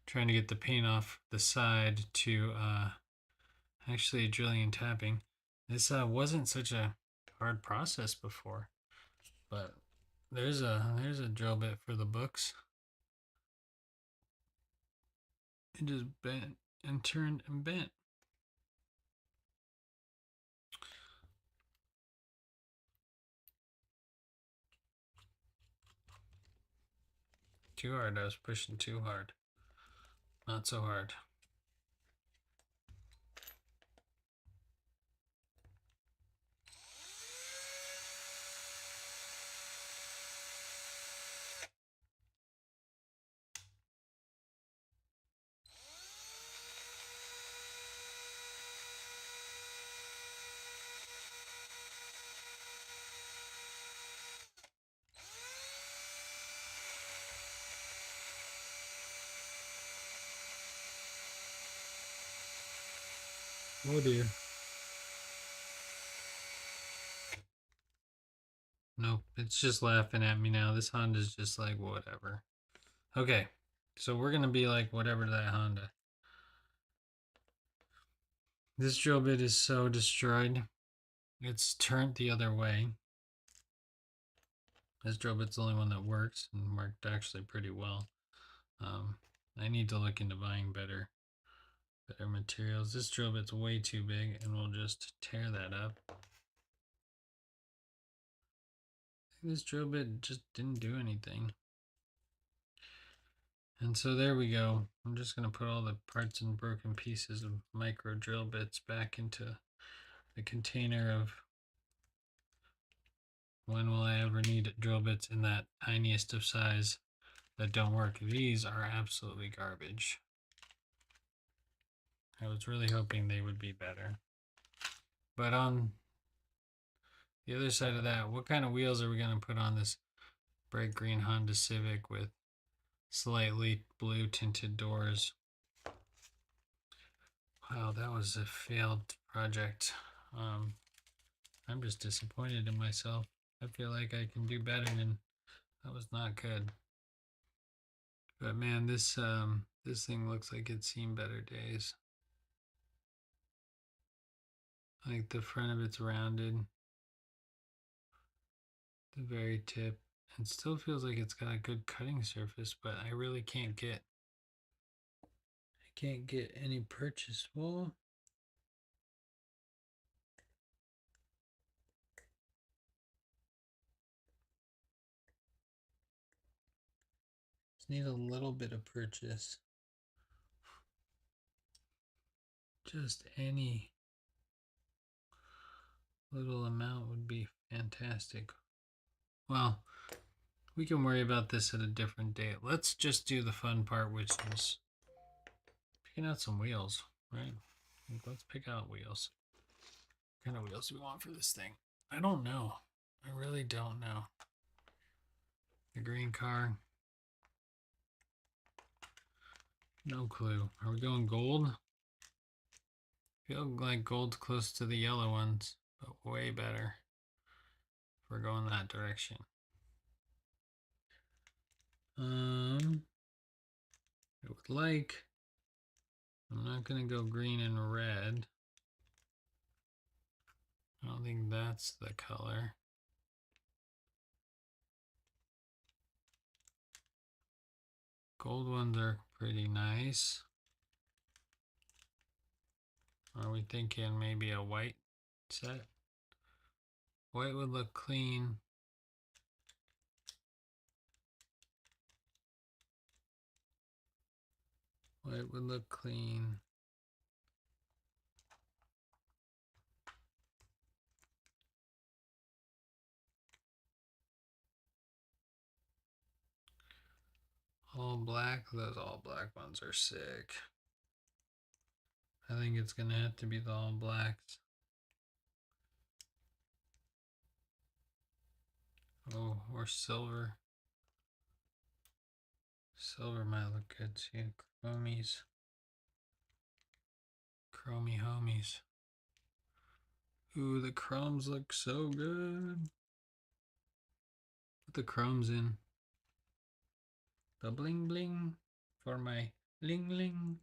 trying to get the paint off the side to actually drilling and tapping. This wasn't such a hard process before, but there's a drill bit for the books. It just bent and turned and bent. Too hard. I was pushing too hard. not so hard. Oh dear. Nope, it's just laughing at me now. This Honda's just like, whatever. Okay, so we're going to be like, whatever to that Honda. This drill bit is so destroyed. It's turned the other way. This drill bit's the only one that works and worked actually pretty well. I need to look into buying better materials. This drill bit's way too big and we'll just tear that up. This drill bit just didn't do anything. And so there we go. I'm just going to put all the parts and broken pieces of micro drill bits back into the container of when will I ever need drill bits in that tiniest of size that don't work. These are absolutely garbage. I was really hoping they would be better. But on the other side of that, what kind of wheels are we going to put on this bright green Honda Civic with slightly blue tinted doors? Wow, that was a failed project. I'm just disappointed in myself. I feel like I can do better, and that was not good. But man, this thing looks like it's seen better days. Like the front of it's rounded, the very tip. It still feels like it's got a good cutting surface, but I really can't get any purchase. Well, just need a little bit of purchase. Just any little amount would be fantastic. Well, we can worry about this at a different date. Let's just do the fun part, which is picking out some wheels, right? Let's pick out wheels. What kind of wheels do we want for this thing? I don't know. I really don't know. The green car. No clue. Are we going gold? Feel like gold's close to the yellow ones, but way better if we're going that direction. I would like, I'm not going to go green and red. I don't think that's the color. Gold ones are pretty nice. Are we thinking maybe a white set? White would look clean. White would look clean. All black, those all black ones are sick. I think it's gonna have to be the all blacks. Oh, or silver. Silver might look good too. Chromies. Chromey homies. Ooh, the chromes look so good. Put the chromes in. The bling bling for my ling ling.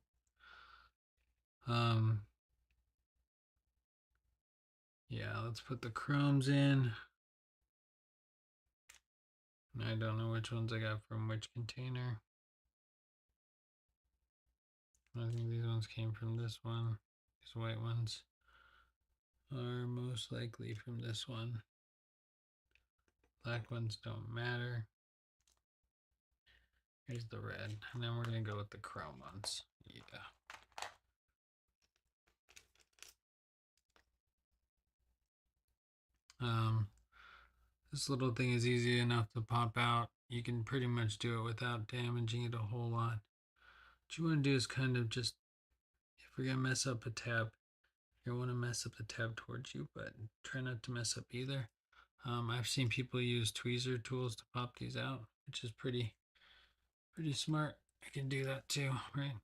Yeah, let's put the chromes in. I don't know which ones I got from which container. I think these ones came from this one. These white ones are most likely from this one. Black ones don't matter. Here's the red, and then we're gonna go with the chrome ones. Yeah. This little thing is easy enough to pop out. You can pretty much do it without damaging it a whole lot. What you want to do is kind of just, if you're gonna mess up a tab, you don't want to mess up the tab towards you, but try not to mess up either. I've seen people use tweezer tools to pop these out, which is pretty smart. I can do that too, right?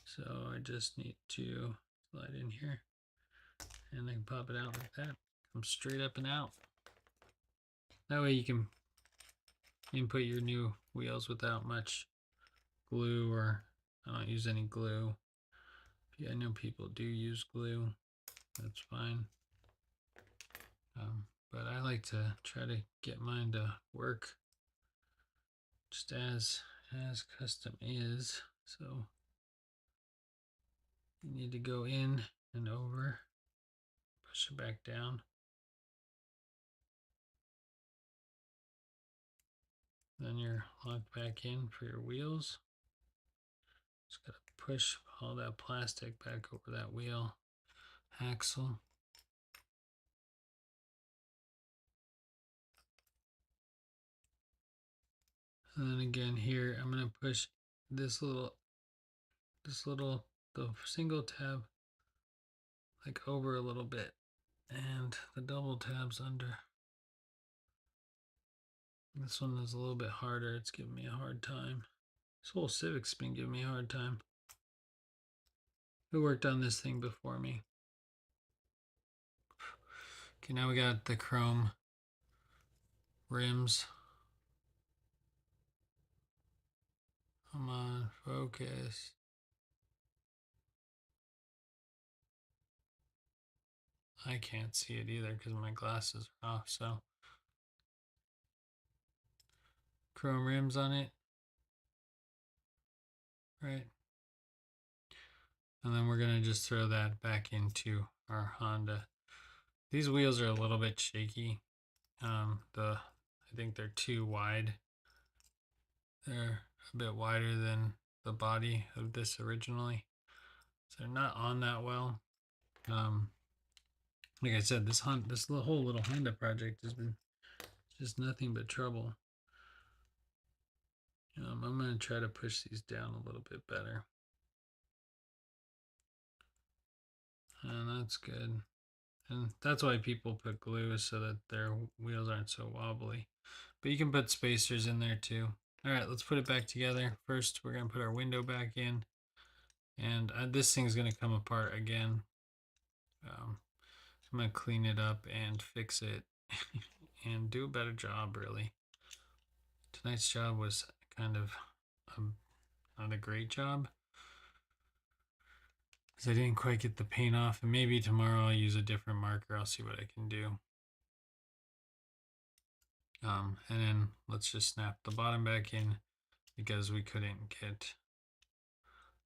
So I just need to slide in here and I can pop it out like that. Come straight up and out. That way you can input your new wheels without much glue, or I don't use any glue. Yeah, I know people do use glue. That's fine. But I like to try to get mine to work just as custom is. So you need to go in and over, push it back down. Then you're locked back in for your wheels. Just gotta push all that plastic back over that wheel axle. And then again here, I'm gonna push this little, the single tab like over a little bit, and the double tabs under. This one is a little bit harder. It's giving me a hard time. This whole Civic's been giving me a hard time. Who worked on this thing before me? Okay, now we got the chrome rims. Come on, focus. I can't see it either because my glasses are off, so. Chrome rims on it. Right. And then we're gonna just throw that back into our Honda. These wheels are a little bit shaky. I think they're too wide. They're a bit wider than the body of this originally, so they're not on that well. Like I said, this whole little Honda project has been just nothing but trouble. I'm going to try to push these down a little bit better. And that's good. And that's why people put glue, so that their wheels aren't so wobbly. But you can put spacers in there too. All right, let's put it back together. First, we're going to put our window back in. And this thing's going to come apart again. I'm going to clean it up and fix it and do a better job, really. Tonight's job was kind of not a great job because I didn't quite get the paint off, and maybe tomorrow I'll use a different marker. I'll see what I can do. And then let's just snap the bottom back in because we couldn't get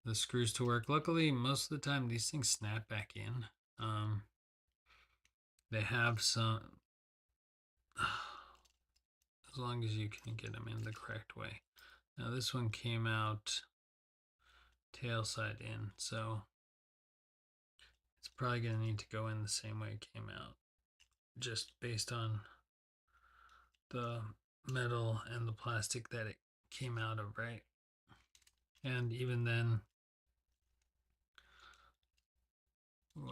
the screws to work. Luckily, most of the time these things snap back in. They have some, as long as you can get them in the correct way. Now this one came out tail side in, so it's probably going to need to go in the same way it came out, just based on the metal and the plastic that it came out of, right? And even then,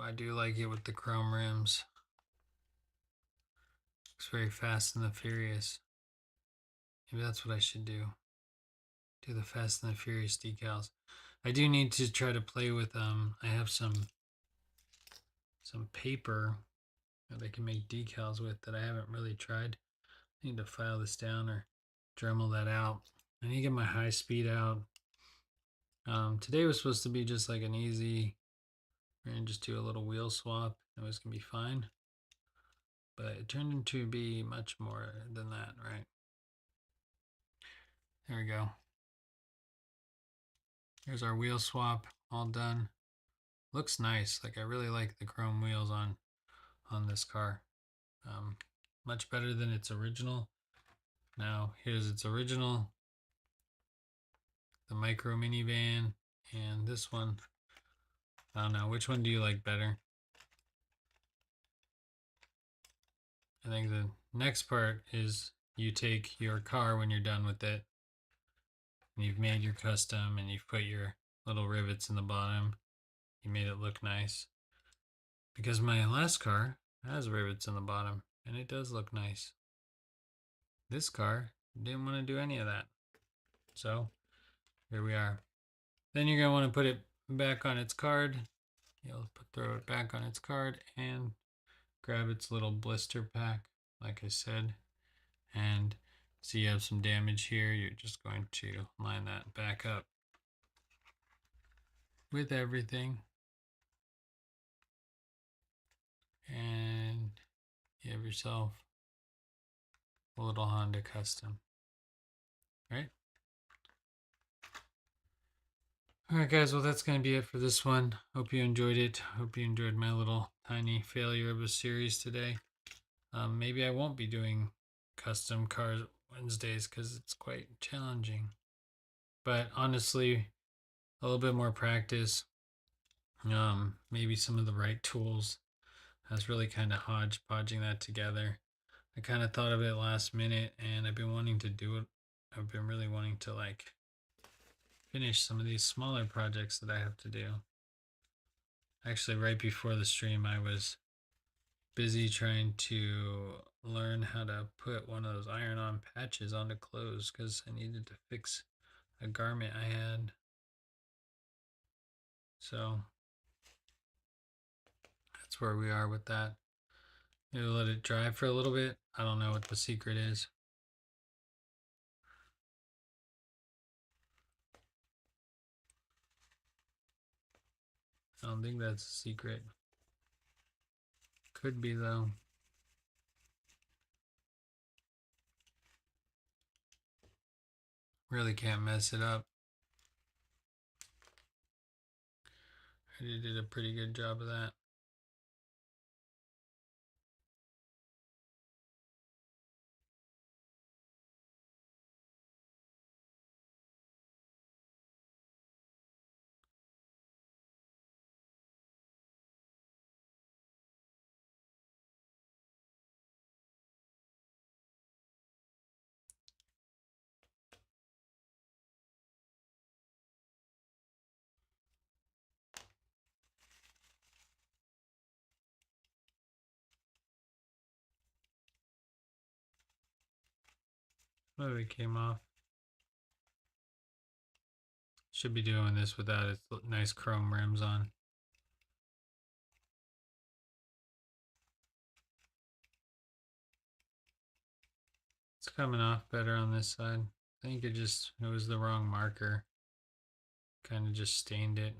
I do like it with the chrome rims. It's very Fast and the Furious. Maybe that's what I should do. Do the Fast and the Furious decals. I do need to try to play with I have some paper that I can make decals with that I haven't really tried. I need to file this down or Dremel that out. I need to get my high speed out. Today was supposed to be just like an easy, we're gonna just do a little wheel swap. It was gonna be fine, but it turned into be much more than that, right? There we go. Here's our wheel swap, all done. Looks nice. Like, I really like the chrome wheels on this car. Much better than its original. Now here's its original. the micro minivan, and this one. I don't know, which one do you like better? I think the next part is you take your car when you're done with it, and you've made your custom, and you've put your little rivets in the bottom. You made it look nice. Because my last car has rivets in the bottom, and it does look nice. This car didn't want to do any of that. So here we are. Then you're going to want to put it back on its card. You'll throw it back on its card and grab its little blister pack, like I said. And see you have some damage here. You're just going to line that back up with everything. And you have yourself a little Honda Custom. Right? Alright guys, well that's going to be it for this one. Hope you enjoyed it. Hope you enjoyed my little tiny failure of a series today. Maybe I won't be doing custom cars Wednesdays because it's quite challenging. But honestly, a little bit more practice, maybe some of the right tools. I was really kind of hodgepodging that together. I kind of thought of it last minute, and I've been wanting to do it. I've been really wanting to finish some of these smaller projects that I have to do. Actually, right before the stream, I was busy trying to learn how to put one of those iron-on patches onto clothes because I needed to fix a garment I had. So that's where we are with that. Maybe let it dry for a little bit. I don't know what the secret is. I don't think that's a secret. Could be though. Really can't mess it up. I did a pretty good job of that. Oh, it came off. Should be doing this without its nice chrome rims on. It's coming off better on this side. I think it was the wrong marker. Kind of just stained it.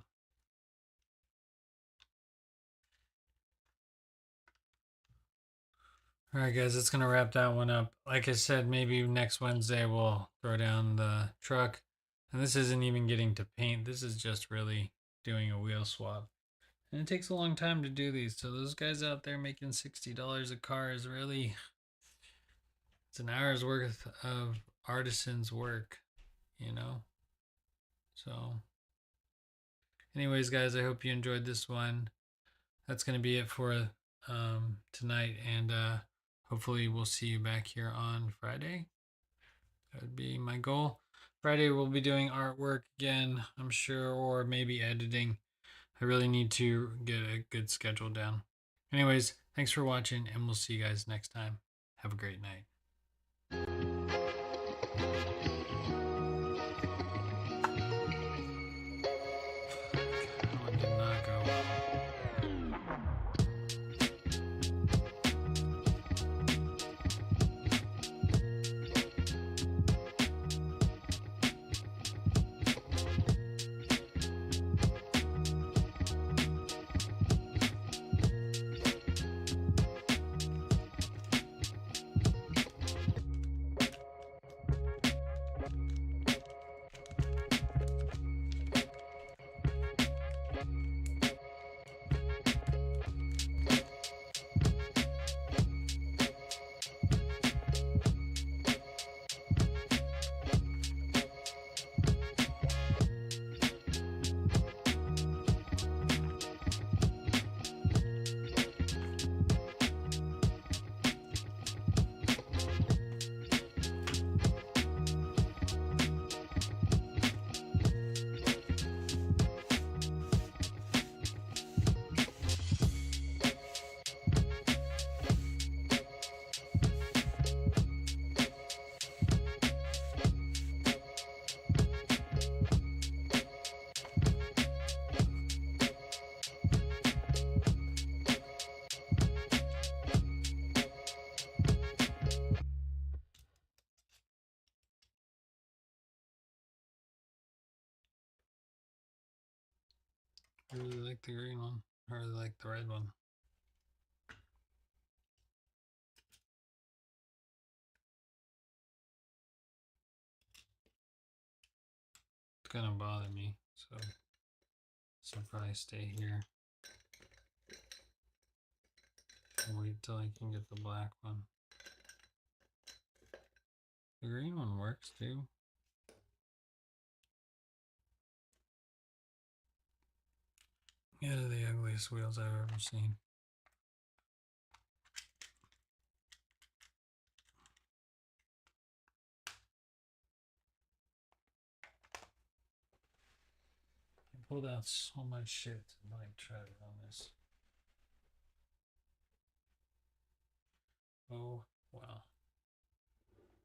Alright guys, that's going to wrap that one up. Like I said, maybe next Wednesday we'll throw down the truck. And this isn't even getting to paint. This is just really doing a wheel swap. And it takes a long time to do these. So those guys out there making $60 a car is really... it's an hour's worth of artisan's work, you know? So... anyways, guys, I hope you enjoyed this one. That's going to be it for tonight. And hopefully we'll see you back here on Friday. That would be my goal. Friday we'll be doing artwork again, I'm sure, or maybe editing. I really need to get a good schedule down. Anyways, thanks for watching, and we'll see you guys next time. Have a great night. That one did not go well. I really like the green one. I really like the red one. It's gonna bother me, so this will probably stay here. I'll wait till I can get the black one. The green one works too. Yeah, they're the ugliest wheels I've ever seen. I pulled out so much shit to like try to run this. Oh, wow.